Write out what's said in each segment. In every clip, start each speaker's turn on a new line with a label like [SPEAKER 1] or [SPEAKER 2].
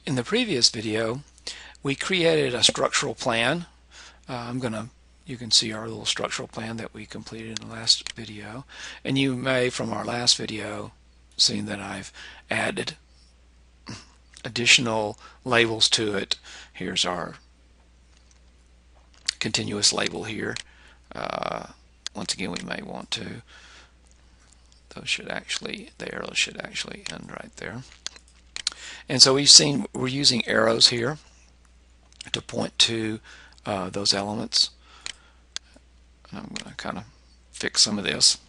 [SPEAKER 1] In the previous video, we created a structural plan. You can see our little structural plan that we completed in the last video. And you may, from our last video, seen that I've added additional labels to it. Here's our continuous label here. Once again, we may want to, those should actually end right there. And so we've seen we're using arrows here to point to those elements. And I'm going to kind of fix some of this.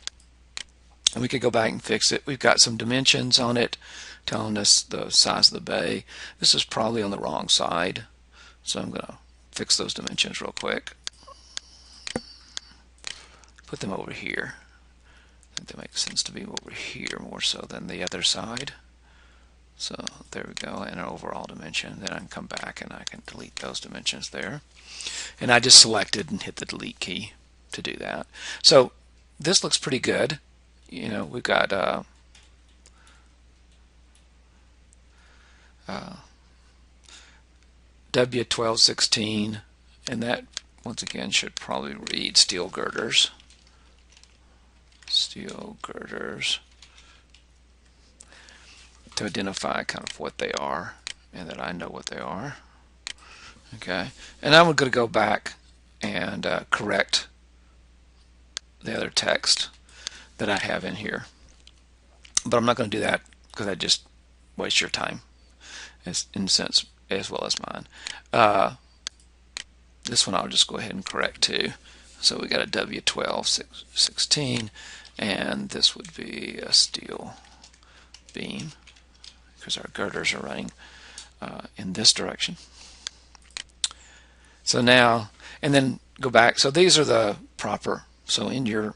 [SPEAKER 1] And we could go back and fix it. We've got some dimensions on it telling us the size of the bay. This is probably on the wrong side, so I'm going to fix those dimensions real quick. Put them over here. I think that makes sense to be over here more so than the other side. So there we go, and our overall dimension. Then I can come back and I can delete those dimensions there. And I just selected and hit the delete key to do that. So this looks pretty good. You know, we've got W1216, and that once again should probably read steel girders. Steel girders, to identify kind of what they are and that I know what they are. Okay, and I'm going to go back and correct the other text that I have in here, but I'm not going to do that because I just waste your time, in a sense, as well as mine. This one I'll just go ahead and correct too. So we got a W1216, and this would be a steel beam because our girders are running in this direction. So now, and then go back. So these are the proper, so in your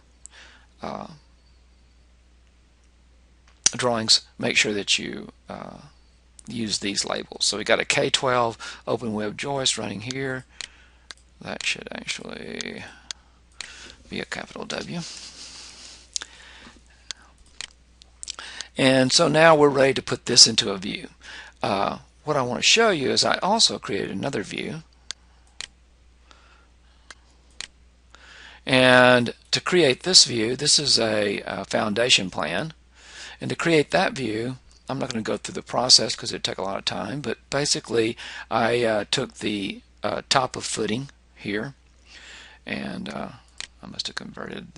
[SPEAKER 1] drawings, make sure that you use these labels. So we got a K12 open web joist running here. That should actually be a capital W. And so now we're ready to put this into a view. What I want to show you is I also created another view. And to create this view, this is a foundation plan. And to create that view, I'm not going to go through the process because it would take a lot of time, but basically I took the top of footing here, and I must have converted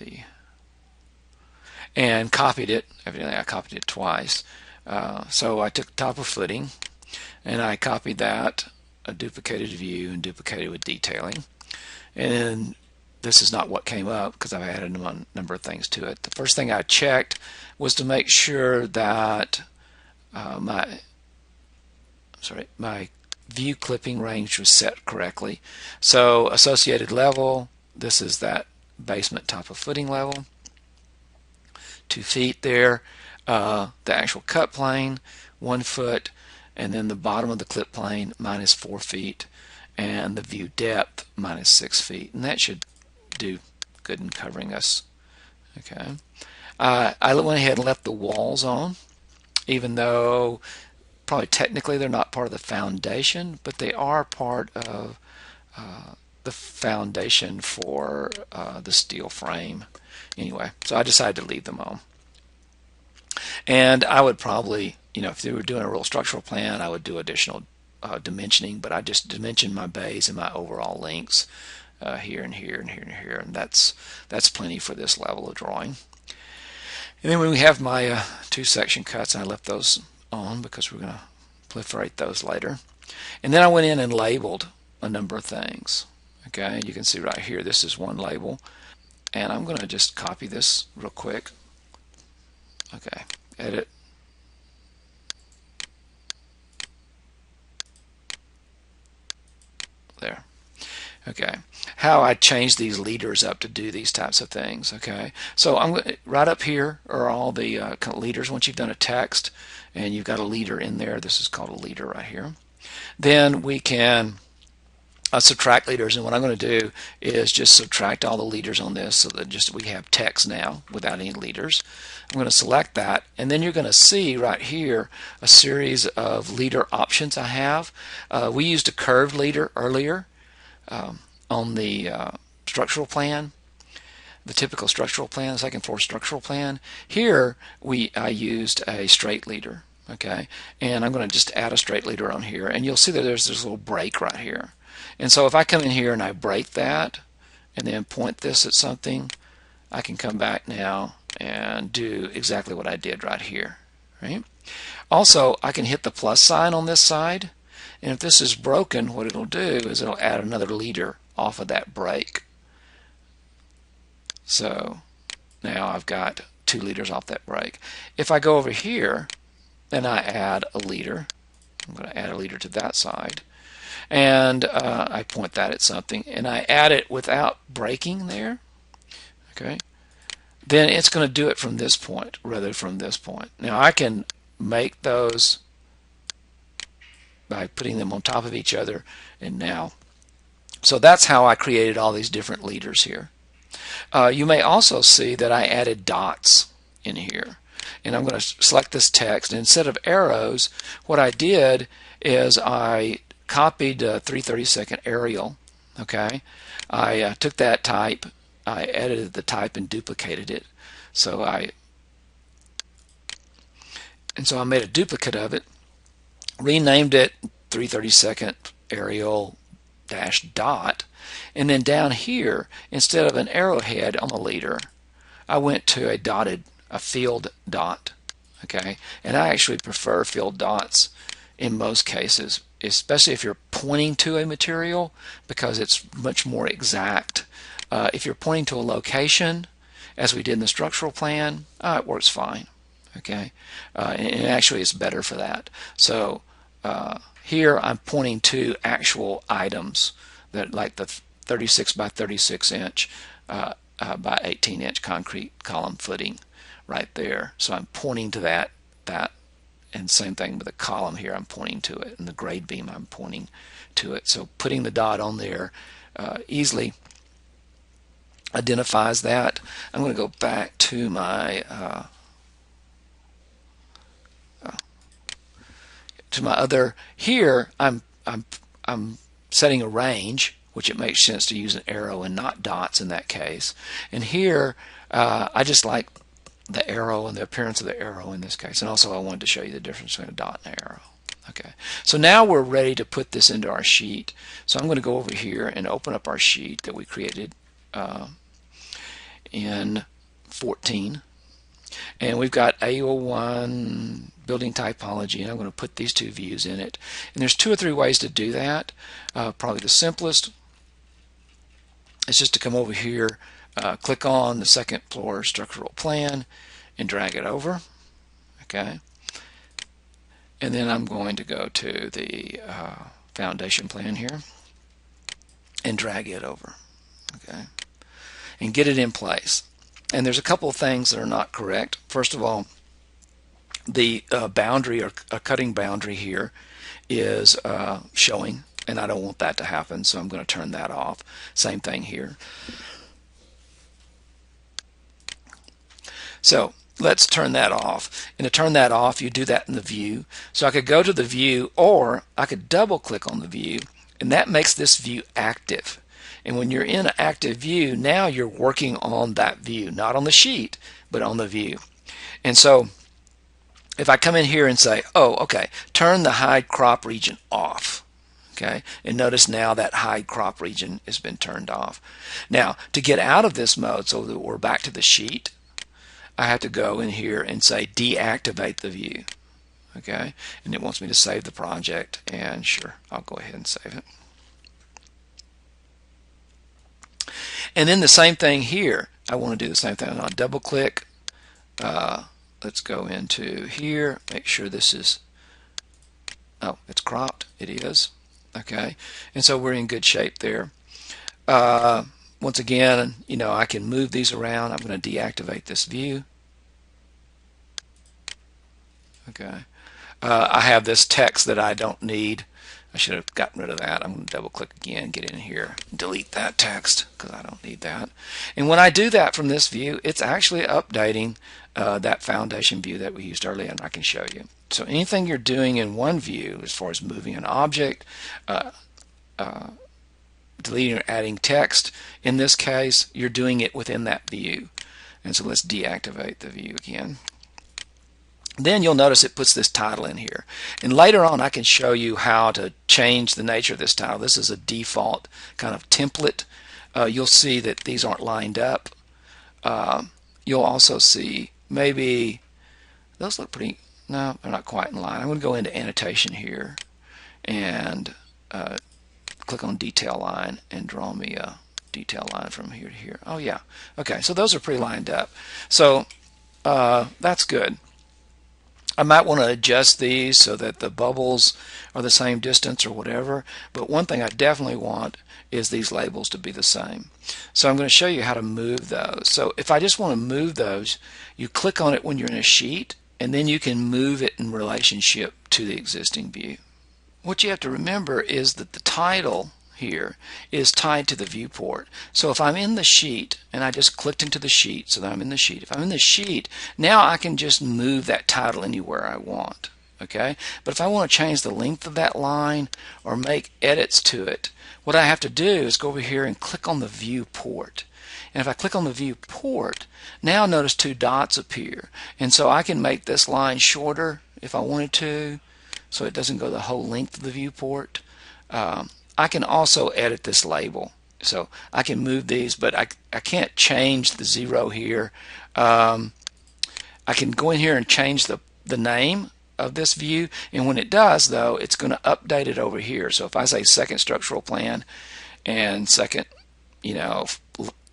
[SPEAKER 1] and copied it. Evidently I copied it twice. So I took top of footing and I copied that, a duplicated view, and duplicated with detailing. And this is not what came up because I've added a number of things to it. The first thing I checked was to make sure that my view clipping range was set correctly. So associated level, this is that basement top of footing level, 2 feet there. The actual cut plane, 1 foot, and then the bottom of the clip plane minus 4 feet, and the view depth minus 6 feet, and that should do good in covering us. Okay, I went ahead and left the walls on, even though probably technically they're not part of the foundation, but they are part of the foundation for the steel frame. Anyway, so I decided to leave them on. And I would probably, you know, if they were doing a real structural plan, I would do additional dimensioning, but I just dimensioned my bays and my overall lengths here and here and here and here, and that's plenty for this level of drawing. And then when we have my 2 section cuts, I left those on because we're going to proliferate those later. And then I went in and labeled a number of things. Okay, you can see right here, this is one label, and I'm going to just copy this real quick. Okay, edit. There. Okay, how I change these leaders up to do these types of things. Okay, so I'm right up here are all the leaders. Once you've done a text and you've got a leader in there, this is called a leader right here. Then we can subtract leaders, and what I'm going to do is just subtract all the leaders on this so that just we have text now without any leaders. I'm going to select that, and then you're going to see right here a series of leader options I have. We used a curved leader earlier on the structural plan, the typical structural plan, the second floor structural plan. Here I used a straight leader, okay, and I'm going to just add a straight leader on here, and you'll see that there's this little break right here. And so if I come in here and I break that and then point this at something, I can come back now and do exactly what I did right here, right? Also, I can hit the plus sign on this side, and if this is broken, what it'll do is it'll add another leader off of that break. So now I've got 2 leaders off that break. If I go over here and I add a leader, I'm going to add a leader to that side, and I point that at something, and I add it without breaking there, okay, then it's going to do it from this point rather than from this point. Now I can make those by putting them on top of each other, and now, so that's how I created all these different leaders here. You may also see that I added dots in here, and I'm going to select this text, and instead of arrows, what I did is I copied 3/32 Arial, okay. I took that type, I edited the type and duplicated it, so I made a duplicate of it, renamed it 3/32 Arial -dot, and then down here, instead of an arrowhead on the leader, I went to a field dot, okay. And I actually prefer field dots in most cases, especially if you're pointing to a material, because it's much more exact. If you're pointing to a location, as we did in the structural plan, it works fine, okay. And actually it's better for that. So here I'm pointing to actual items, that like the 36 by 36 inch by 18 inch concrete column footing right there. So I'm pointing to that, and same thing with the column here, I'm pointing to it, and the grade beam I'm pointing to it. So putting the dot on there easily identifies that. I'm going to go back to my other. Here I'm setting a range, which it makes sense to use an arrow and not dots in that case. And here I just like the arrow and the appearance of the arrow in this case, and also I wanted to show you the difference between a dot and an arrow. Okay, so now we're ready to put this into our sheet. So I'm going to go over here and open up our sheet that we created in 14, and we've got AO1 building typology, and I'm going to put these 2 views in it. And there's 2 or 3 ways to do that. Probably the simplest is just to come over here, click on the second floor structural plan and drag it over, okay. And then I'm going to go to the foundation plan here and drag it over, okay, and get it in place. And there's a couple of things that are not correct. First of all, the boundary, or a cutting boundary here, is showing, and I don't want that to happen, so I'm going to turn that off. Same thing here. So let's turn that off. And to turn that off, you do that in the view. So I could go to the view, or I could double click on the view, and that makes this view active. And when you're in an active view, now you're working on that view, not on the sheet, but on the view. And so if I come in here and say, oh, okay, turn the hide crop region off, okay, and notice now that hide crop region has been turned off. Now, to get out of this mode, so that we're back to the sheet, I have to go in here and say deactivate the view, okay, and it wants me to save the project, and sure, I'll go ahead and save it. And then the same thing here, I want to do the same thing. I'll double click, let's go into here, make sure this is, oh, it's cropped, it is, okay, and so we're in good shape there. Once again, you know, I can move these around. I'm going to deactivate this view. Okay. I have this text that I don't need. I should have gotten rid of that. I'm going to double click again, get in here, delete that text because I don't need that. And when I do that from this view, it's actually updating that foundation view that we used earlier, and I can show you. So anything you're doing in one view as far as moving an object, deleting or adding text, in this case you're doing it within that view. And so let's deactivate the view again. Then you'll notice it puts this title in here, and later on I can show you how to change the nature of this title. This is a default kind of template. You'll see that these aren't lined up. You'll also see maybe those look pretty, no, they're not quite in line. I'm going to go into annotation here and click on detail line and draw me a detail line from here to here. Oh yeah, okay, so those are pretty lined up. So that's good. I might want to adjust these so that the bubbles are the same distance or whatever, but one thing I definitely want is these labels to be the same. So I'm going to show you how to move those. So if I just want to move those, you click on it when you're in a sheet, and then you can move it in relationship to the existing view. What you have to remember is that the title here is tied to the viewport. So if I'm in the sheet and I just clicked into the sheet so that I'm in the sheet, if I'm in the sheet, now I can just move that title anywhere I want. Okay, but if I want to change the length of that line or make edits to it, what I have to do is go over here and click on the viewport. And if I click on the viewport, now notice two dots appear, and so I can make this line shorter if I wanted to, so it doesn't go the whole length of the viewport. I can also edit this label, so I can move these, but I can't change the 0 here. I can go in here and change the name of this view, and when it does, though, it's going to update it over here. So if I say second structural plan and second,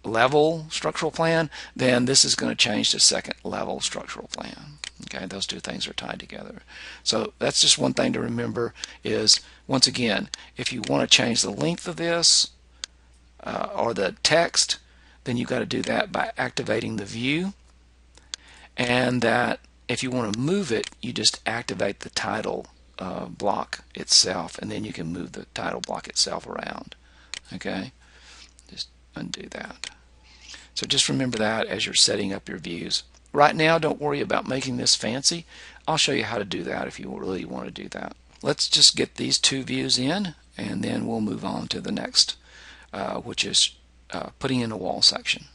[SPEAKER 1] level structural plan, then this is going to change to second level structural plan. Okay, those two things are tied together. So that's just one thing to remember is, once again, if you want to change the length of this or the text, then you've got to do that by activating the view, and that if you want to move it, you just activate the title block itself, and then you can move the title block itself around. Okay, just undo that. So just remember that as you're setting up your views. Right now, don't worry about making this fancy. I'll show you how to do that if you really want to do that. Let's just get these two views in, and then we'll move on to the next, which is putting in a wall section.